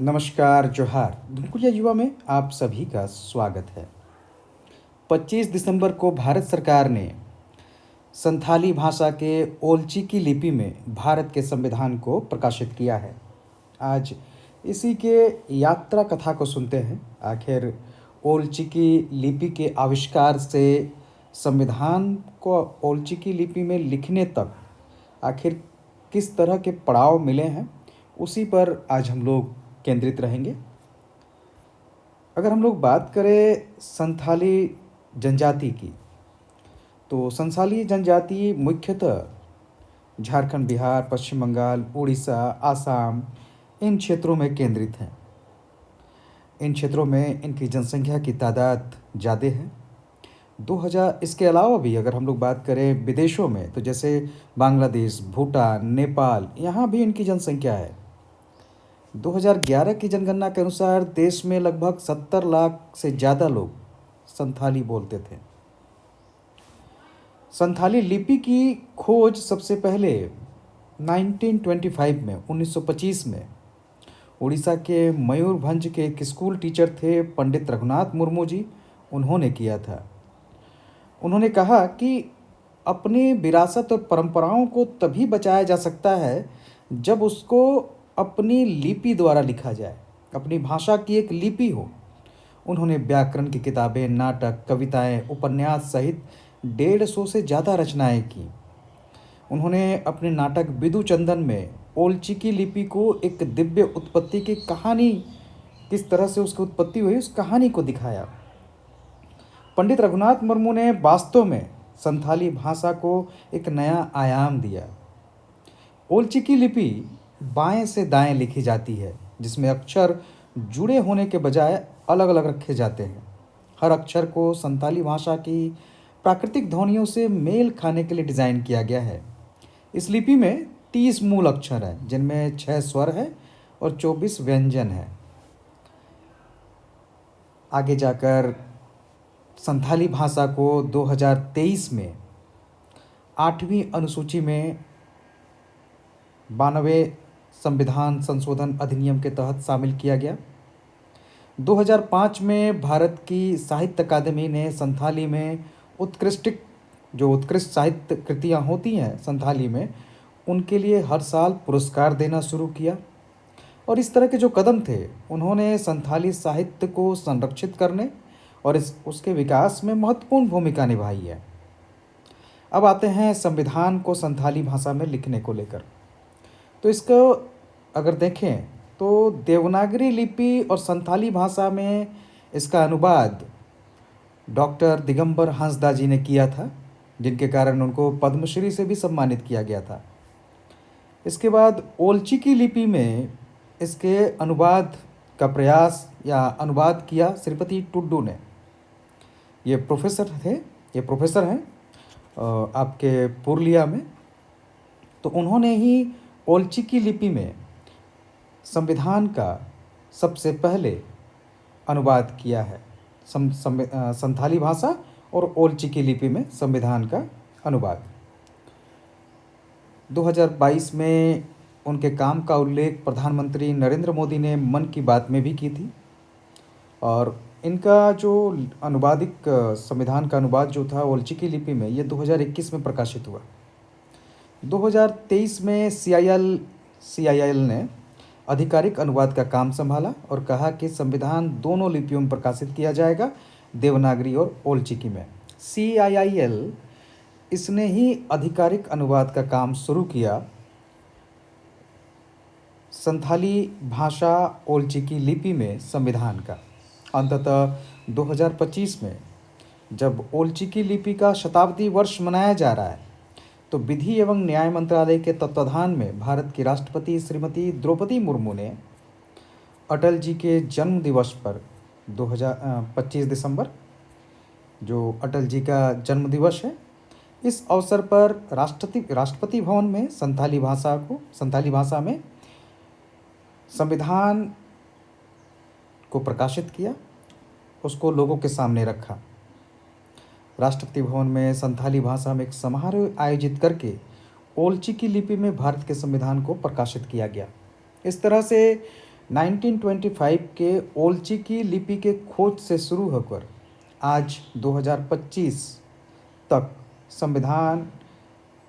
नमस्कार, जोहार। धुनकुलिया युवा में आप सभी का स्वागत है। 25 दिसंबर को भारत सरकार ने संथाली भाषा के ओलची की लिपि में भारत के संविधान को प्रकाशित किया है। आज इसी के यात्रा कथा को सुनते हैं। आखिर ओलची की लिपि के आविष्कार से संविधान को ओलची की लिपि में लिखने तक आखिर किस तरह के पड़ाव मिले हैं, उसी पर आज हम लोग केंद्रित रहेंगे। अगर हम लोग बात करें संथाली जनजाति की, तो संथाली जनजाति मुख्यतः झारखंड, बिहार, पश्चिम बंगाल, उड़ीसा, आसाम इन क्षेत्रों में केंद्रित हैं। इन क्षेत्रों में इनकी जनसंख्या की तादाद ज़्यादा है। 2000 इसके अलावा भी अगर हम लोग बात करें विदेशों में, तो जैसे बांग्लादेश, भूटान, नेपाल, यहाँ भी इनकी जनसंख्या है। 2011 की जनगणना के अनुसार देश में लगभग 70 लाख से ज़्यादा लोग संथाली बोलते थे। संथाली लिपि की खोज सबसे पहले 1925 में 1925 में उड़ीसा के मयूरभंज के एक स्कूल टीचर थे पंडित रघुनाथ मुर्मू जी, उन्होंने किया था। उन्होंने कहा कि अपनी विरासत और परंपराओं को तभी बचाया जा सकता है जब उसको अपनी लिपि द्वारा लिखा जाए, अपनी भाषा की एक लिपि हो। उन्होंने व्याकरण की किताबें, नाटक, कविताएं, उपन्यास सहित 150 से ज़्यादा रचनाएं की। उन्होंने अपने नाटक बिदु चंदन में ओलची की लिपि को एक दिव्य उत्पत्ति की कहानी, किस तरह से उसकी उत्पत्ति हुई, उस कहानी को दिखाया। पंडित रघुनाथ मुर्मू ने वास्तव में संथाली भाषा को एक नया आयाम दिया। ओलची की लिपि बाएं से दाएं लिखी जाती है, जिसमें अक्षर जुड़े होने के बजाय अलग अलग रखे जाते हैं। हर अक्षर को संथाली भाषा की प्राकृतिक ध्वनियों से मेल खाने के लिए डिज़ाइन किया गया है। इस लिपि में 30 मूल अक्षर हैं, जिनमें 6 स्वर है और 24 व्यंजन है। आगे जाकर संथाली भाषा को 2023 में 8वीं अनुसूची में 92वें संविधान संशोधन अधिनियम के तहत शामिल किया गया। 2005 में भारत की साहित्य अकादमी ने संथाली में उत्कृष्ट साहित्य कृतियाँ होती हैं संथाली में, उनके लिए हर साल पुरस्कार देना शुरू किया। और इस तरह के जो कदम थे, उन्होंने संथाली साहित्य को संरक्षित करने और उसके विकास में महत्वपूर्ण भूमिका निभाई है। अब आते हैं संविधान को संथाली भाषा में लिखने को लेकर। तो इसको अगर देखें तो देवनागरी लिपि और संथाली भाषा में इसका अनुवाद डॉक्टर दिगंबर हांसदा जी ने किया था, जिनके कारण उनको पद्मश्री से भी सम्मानित किया गया था। इसके बाद ओलची की लिपि में इसके अनुवाद का प्रयास या अनुवाद किया श्रीपति टुड्डू ने। ये प्रोफेसर हैं आपके पुरुलिया में। तो उन्होंने ही ओलची की लिपि में संविधान का सबसे पहले अनुवाद किया है। संथाली भाषा और ओलची की लिपि में संविधान का अनुवाद। 2022 में उनके काम का उल्लेख प्रधानमंत्री नरेंद्र मोदी ने मन की बात में भी की थी। और इनका जो अनुवादिक संविधान का अनुवाद जो था ओलची की लिपि में, ये 2021 में प्रकाशित हुआ। 2023 में CIL ने आधिकारिक अनुवाद का काम संभाला और कहा कि संविधान दोनों लिपियों में प्रकाशित किया जाएगा, देवनागरी और ओलचिकी में। CIL इसने ही आधिकारिक अनुवाद का काम शुरू किया संथाली भाषा ओलचिकी लिपि में संविधान का। अंततः 2025 में जब ओलचिकी लिपि का शताब्दी वर्ष मनाया जा रहा है, तो विधि एवं न्याय मंत्रालय के तत्वाधान में भारत की राष्ट्रपति श्रीमती द्रौपदी मुर्मू ने अटल जी के जन्म दिवस पर 25 दिसंबर, जो अटल जी का जन्म दिवस है, इस अवसर पर राष्ट्रपति भवन में संथाली भाषा में संविधान को प्रकाशित किया, उसको लोगों के सामने रखा। राष्ट्रपति भवन में संथाली भाषा में एक समारोह आयोजित करके ओलची की लिपि में भारत के संविधान को प्रकाशित किया गया। इस तरह से 1925 के ओलचिकी लिपि के खोज से शुरू होकर आज 2025 तक संविधान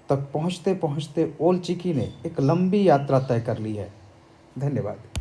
तक पहुँचते पहुँचते ओलचिकी ने एक लंबी यात्रा तय कर ली है। धन्यवाद।